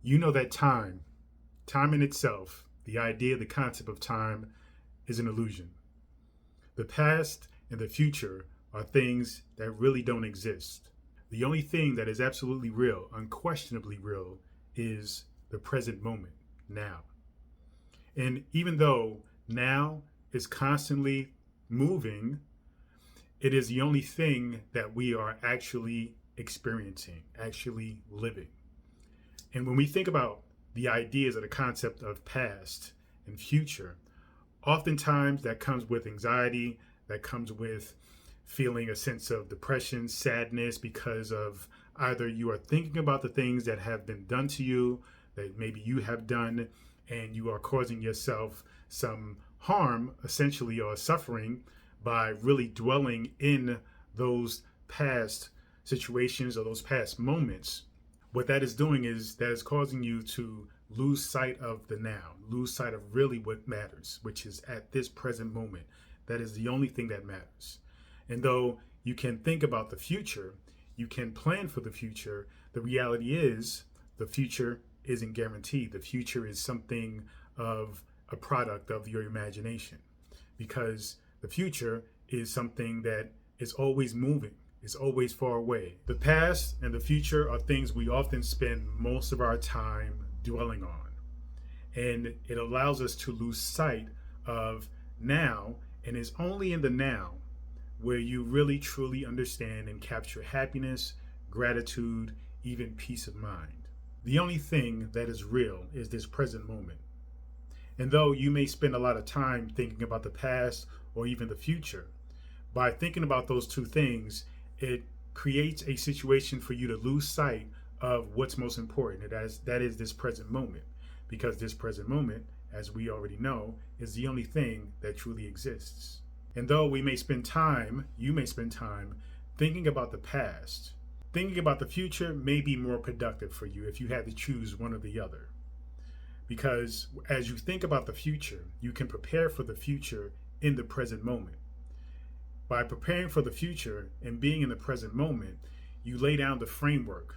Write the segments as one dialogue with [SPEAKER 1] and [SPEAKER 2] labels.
[SPEAKER 1] You know that time in itself, the idea, the concept of time is an illusion. The past and the future are things that really don't exist. The only thing that is absolutely real, unquestionably real, is the present moment, now. And even though now is constantly moving, it is the only thing that we are actually experiencing, actually living. And when we think about the ideas or the concept of past and future, oftentimes that comes with anxiety, that comes with feeling a sense of depression, sadness, because of either you are thinking about the things that have been done to you, that maybe you have done, and you are causing yourself some harm, essentially, or suffering by really dwelling in those past situations or those past moments. What that is doing is that is causing you to lose sight of the now, lose sight of really what matters, which is at this present moment. That is the only thing that matters. And though you can think about the future, you can plan for the future, the reality is the future isn't guaranteed. The future is something of a product of your imagination, because the future is something that is always moving, is always far away. The past and the future are things we often spend most of our time dwelling on. And it allows us to lose sight of now, and it's only in the now where you really truly understand and capture happiness, gratitude, even peace of mind. The only thing that is real is this present moment. And though you may spend a lot of time thinking about the past or even the future, by thinking about those two things, it creates a situation for you to lose sight of what's most important. That is this present moment, because this present moment, as we already know, is the only thing that truly exists. And though you may spend time thinking about the past, thinking about the future may be more productive for you if you had to choose one or the other. Because as you think about the future, you can prepare for the future in the present moment. By preparing for the future and being in the present moment, you lay down the framework,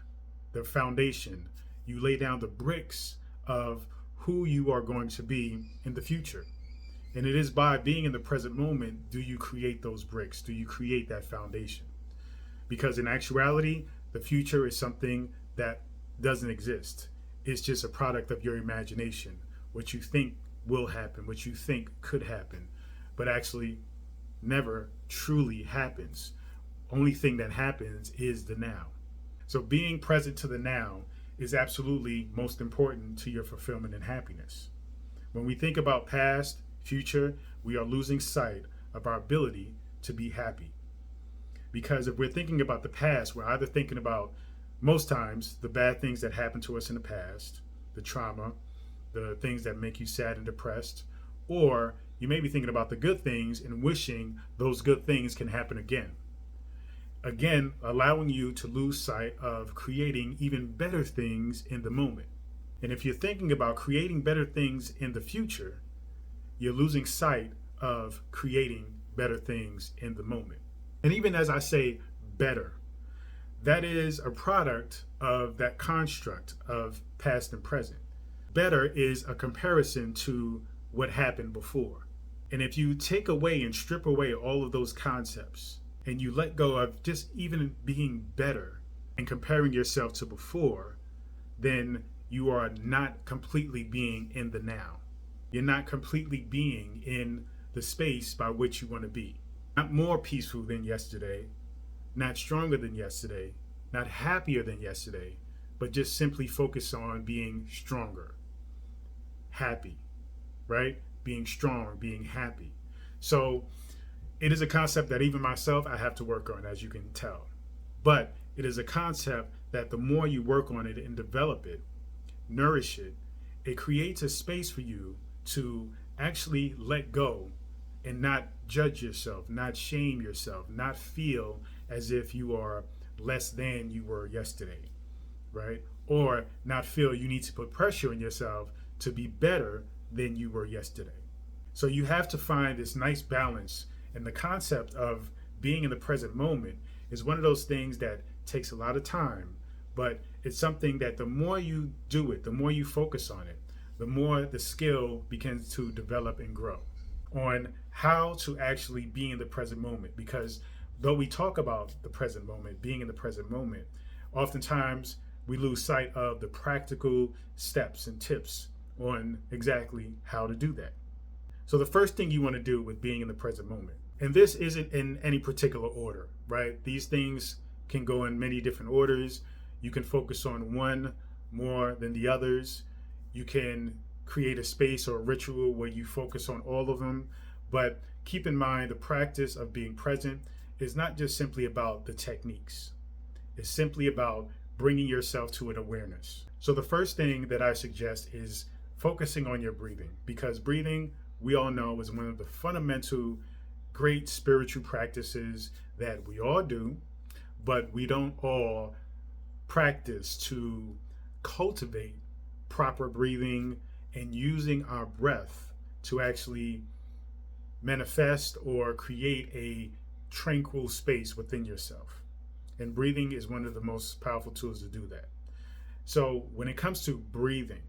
[SPEAKER 1] the foundation, you lay down the bricks of who you are going to be in the future. And it is by being in the present moment do you create those bricks, do you create that foundation. Because in actuality, the future is something that doesn't exist. It's just a product of your imagination, what you think will happen, what you think could happen, but actually never truly happens. Only thing that happens is the now. So being present to the now is absolutely most important to your fulfillment and happiness. When we think about past, future, we are losing sight of our ability to be happy. Because if we're thinking about the past, we're either thinking about, most times, the bad things that happened to us in the past, the trauma, the things that make you sad and depressed, or you may be thinking about the good things and wishing those good things can happen again. Again, allowing you to lose sight of creating even better things in the moment. And if you're thinking about creating better things in the future, you're losing sight of creating better things in the moment. And even as I say better, that is a product of that construct of past and present. Better is a comparison to what happened before. And if you take away and strip away all of those concepts and you let go of just even being better and comparing yourself to before, then you are not completely being in the now. You're not completely being in the space by which you want to be. Not more peaceful than yesterday, not stronger than yesterday, not happier than yesterday, but just simply focus on being stronger, happy, right? Being strong, being happy. So it is a concept that even myself, I have to work on, as you can tell. But it is a concept that the more you work on it and develop it, nourish it, it creates a space for you to actually let go and not judge yourself, not shame yourself, not feel as if you are less than you were yesterday, right? Or not feel you need to put pressure on yourself to be better than you were yesterday. So you have to find this nice balance. And the concept of being in the present moment is one of those things that takes a lot of time, but It's something that the more you do it, the more you focus on it, the more the skill begins to develop and grow on how to actually be in the present moment. Because though we talk about the present moment, being in the present moment, oftentimes we lose sight of the practical steps and tips on exactly how to do that. So the first thing you want to do with being in the present moment, and this isn't in any particular order, right? These things can go in many different orders. You can focus on one more than the others. You can create a space or a ritual where you focus on all of them. But keep in mind, the practice of being present is not just simply about the techniques. It's simply about bringing yourself to an awareness. So the first thing that I suggest is focusing on your breathing, because breathing, we all know, is one of the fundamental great spiritual practices that we all do, but we don't all practice to cultivate proper breathing and using our breath to actually manifest or create a tranquil space within yourself. And breathing is one of the most powerful tools to do that. So when it comes to breathing,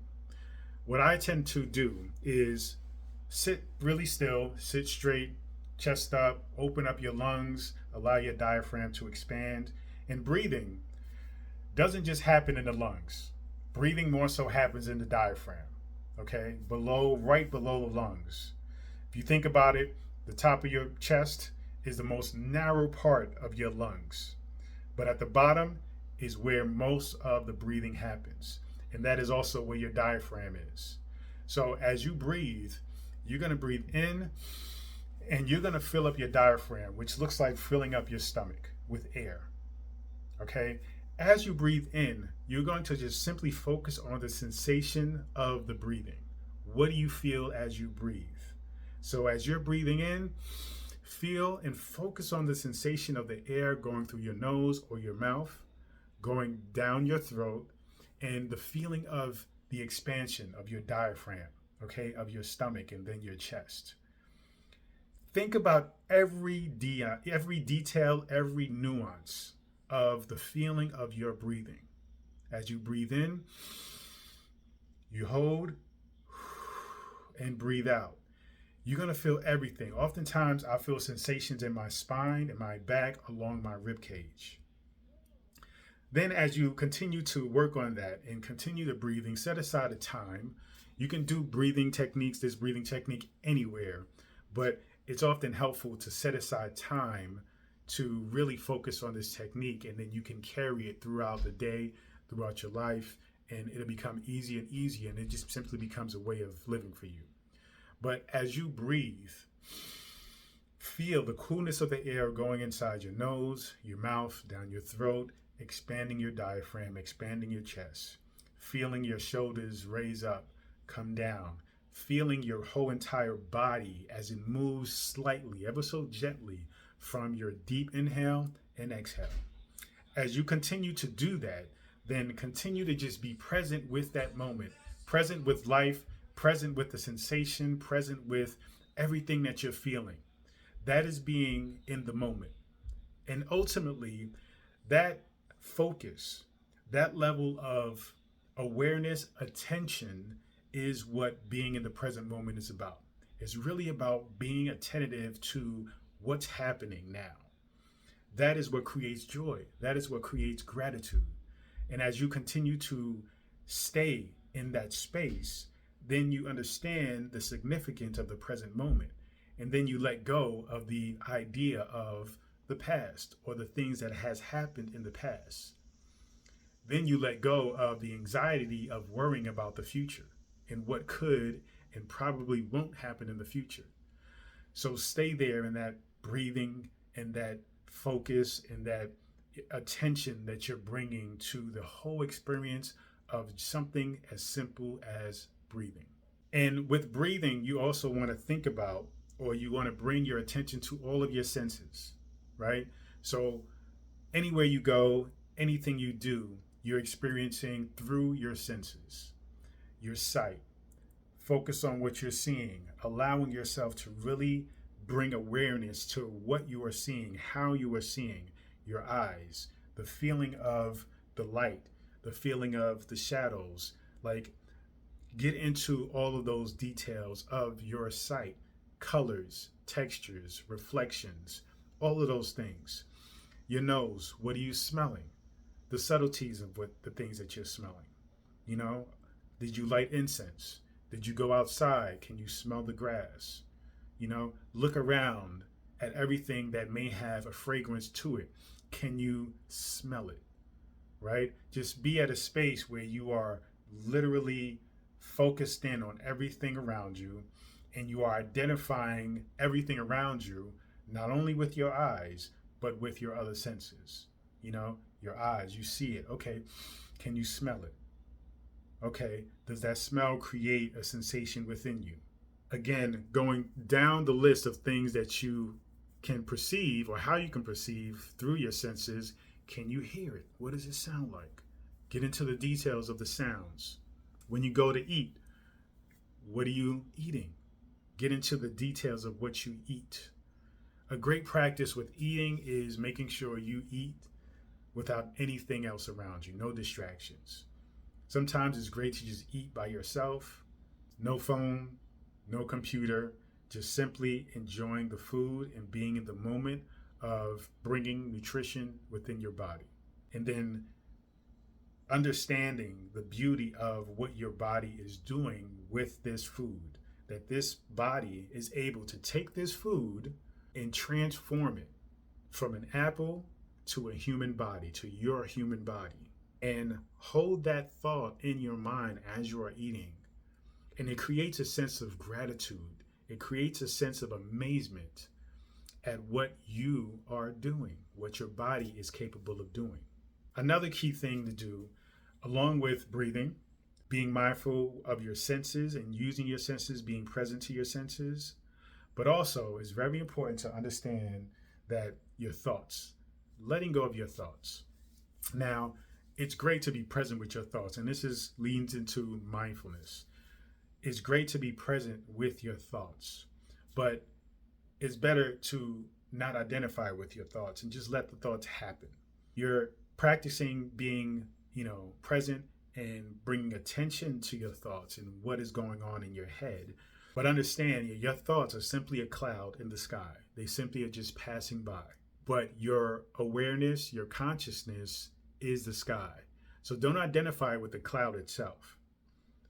[SPEAKER 1] what I tend to do is sit really still, sit straight, chest up, open up your lungs, allow your diaphragm to expand. And breathing doesn't just happen in the lungs. Breathing more so happens in the diaphragm, okay? Right below the lungs. If you think about it, the top of your chest is the most narrow part of your lungs. But at the bottom is where most of the breathing happens. And that is also where your diaphragm is. So as you breathe, you're going to breathe in and you're going to fill up your diaphragm, which looks like filling up your stomach with air. Okay? As you breathe in, you're going to just simply focus on the sensation of the breathing. What do you feel as you breathe? So as you're breathing in, feel and focus on the sensation of the air going through your nose or your mouth, going down your throat, and the feeling of the expansion of your diaphragm, okay, of your stomach and then your chest. Think about every detail, every nuance of the feeling of your breathing. As you breathe in, you hold and breathe out. You're going to feel everything. Oftentimes, I feel sensations in my spine and my back along my rib cage. Then as you continue to work on that and continue the breathing, set aside a time. You can do this breathing technique anywhere, but it's often helpful to set aside time to really focus on this technique, and then you can carry it throughout the day, throughout your life, and it'll become easier and easier, and it just simply becomes a way of living for you. But as you breathe, feel the coolness of the air going inside your nose, your mouth, down your throat, expanding your diaphragm, expanding your chest, feeling your shoulders raise up, come down, feeling your whole entire body as it moves slightly, ever so gently, from your deep inhale and exhale. As you continue to do that, then continue to just be present with that moment, present with life, present with the sensation, present with everything that you're feeling. That is being in the moment. And ultimately, that focus, that level of awareness, attention, is what being in the present moment is about. It's really about being attentive to what's happening now. That is what creates joy. That is what creates gratitude. And as you continue to stay in that space, then you understand the significance of the present moment. And then you let go of the idea of the past or the things that has happened in the past. Then you let go of the anxiety of worrying about the future and what could and probably won't happen in the future. So stay there in that breathing and that focus and that attention that you're bringing to the whole experience of something as simple as breathing. And with breathing, you also want to think about, or you want to bring your attention to all of your senses, right? So anywhere you go, anything you do, you're experiencing through your senses, your sight. Focus on what you're seeing, allowing yourself to really bring awareness to what you are seeing, how you are seeing, your eyes, the feeling of the light, the feeling of the shadows. Like, get into all of those details of your sight, colors, textures, reflections, all of those things. Your nose, what are you smelling? The subtleties of what the things that you're smelling. You know, did you light incense? Did you go outside? Can you smell the grass? You know, look around at everything that may have a fragrance to it. Can you smell it? Right? Just be at a space where you are literally focused in on everything around you, and you are identifying everything around you, not only with your eyes, but with your other senses. You know, your eyes, you see it. Okay, can you smell it? Okay, does that smell create a sensation within you? Again, going down the list of things that you can perceive or how you can perceive through your senses. Can you hear it? What does it sound like? Get into the details of the sounds. When you go to eat, what are you eating? Get into the details of what you eat. A great practice with eating is making sure you eat without anything else around you, no distractions. Sometimes it's great to just eat by yourself, no phone, no computer, just simply enjoying the food and being in the moment of bringing nutrition within your body. And then understanding the beauty of what your body is doing with this food, that this body is able to take this food and transform it from an apple to a human body, to your human body. And hold that thought in your mind as you are eating. And it creates a sense of gratitude. It creates a sense of amazement at what you are doing, what your body is capable of doing. Another key thing to do, along with breathing, being mindful of your senses and using your senses, being present to your senses, but also it's very important to understand that your thoughts, letting go of your thoughts. Now, it's great to be present with your thoughts, and leans into mindfulness. It's great to be present with your thoughts, but it's better to not identify with your thoughts and just let the thoughts happen. You're practicing being, present and bringing attention to your thoughts and what is going on in your head. But understand your thoughts are simply a cloud in the sky. They simply are just passing by. But your awareness, your consciousness is the sky. So don't identify with the cloud itself.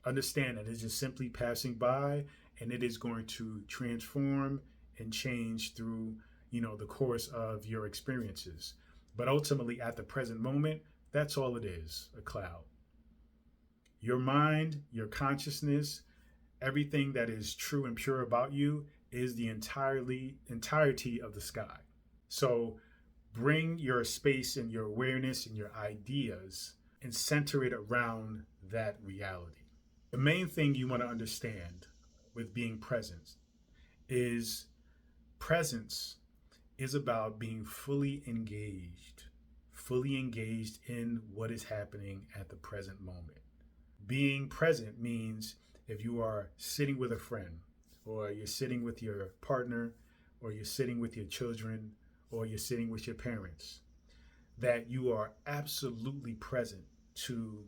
[SPEAKER 1] Understand that it's just simply passing by, and it is going to transform and change through, the course of your experiences. But ultimately, at the present moment, that's all it is, a cloud. Your mind, your consciousness, everything that is true and pure about you is the entirety of the sky. So bring your space and your awareness and your ideas and center it around that reality. The main thing you want to understand with being present is presence is about being fully engaged in what is happening at the present moment. Being present means if you are sitting with a friend, or you're sitting with your partner, or you're sitting with your children, or you're sitting with your parents, that you are absolutely present to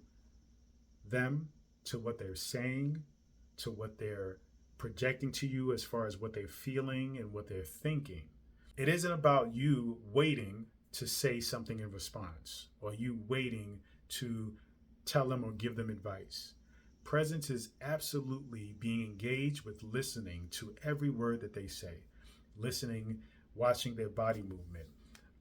[SPEAKER 1] them, to what they're saying, to what they're projecting to you as far as what they're feeling and what they're thinking. It isn't about you waiting to say something in response, or you waiting to tell them or give them advice. Presence is absolutely being engaged with listening to every word that they say, listening, watching their body movement,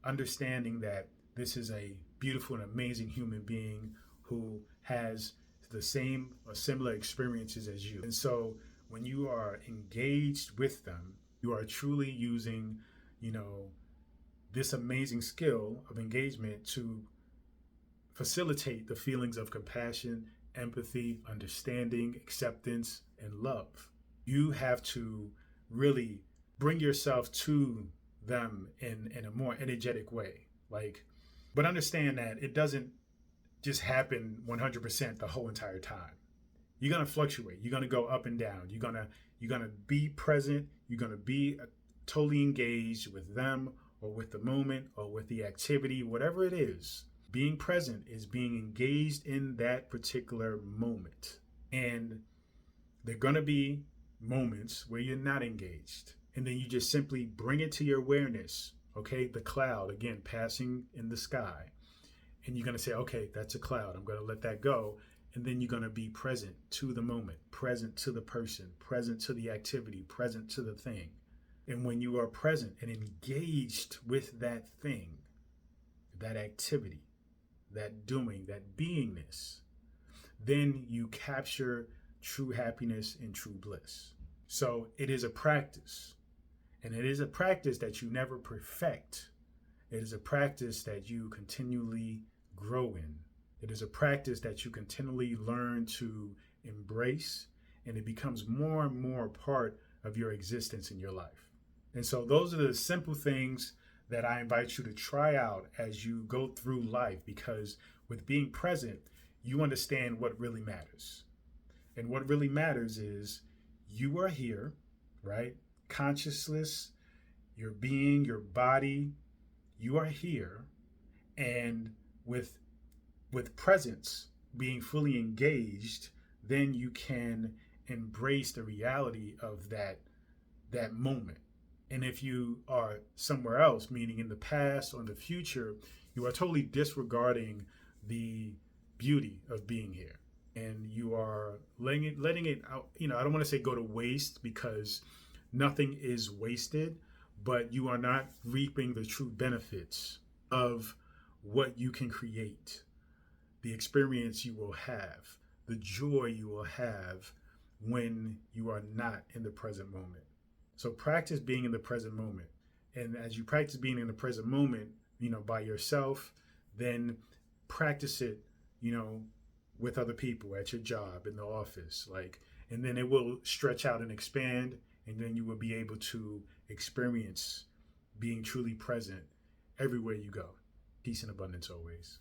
[SPEAKER 1] understanding that this is a beautiful and amazing human being who has the same or similar experiences as you. And so when you are engaged with them, you are truly using, this amazing skill of engagement to facilitate the feelings of compassion, empathy, understanding, acceptance, and love. You have to really bring yourself to them in a more energetic way. But understand that it doesn't just happen 100% the whole entire time. You're gonna fluctuate. You're gonna go up and down. You're gonna be present. You're gonna be totally engaged with them or with the moment or with the activity, whatever it is. Being present is being engaged in that particular moment. And there are going to be moments where you're not engaged. And then you just simply bring it to your awareness. Okay, the cloud, again, passing in the sky. And you're going to say, okay, that's a cloud. I'm going to let that go. And then you're going to be present to the moment, present to the person, present to the activity, present to the thing. And when you are present and engaged with that thing, that activity, that doing, that beingness, then you capture true happiness and true bliss. So it is a practice. And it is a practice that you never perfect. It is a practice that you continually grow in. It is a practice that you continually learn to embrace, and it becomes more and more part of your existence in your life. And so those are the simple things that I invite you to try out as you go through life, because with being present, you understand what really matters. And what really matters is you are here, right? Consciousness, your being, your body, you are here. And with presence, being fully engaged, then you can embrace the reality of that moment. And if you are somewhere else, meaning in the past or in the future, you are totally disregarding the beauty of being here. And you are letting it out, I don't want to say go to waste, because nothing is wasted, but you are not reaping the true benefits of what you can create, the experience you will have, the joy you will have when you are not in the present moment. So practice being in the present moment. And as you practice being in the present moment, by yourself, then practice it, with other people at your job, in the office, and then it will stretch out and expand, and then you will be able to experience being truly present everywhere you go. Peace and abundance always.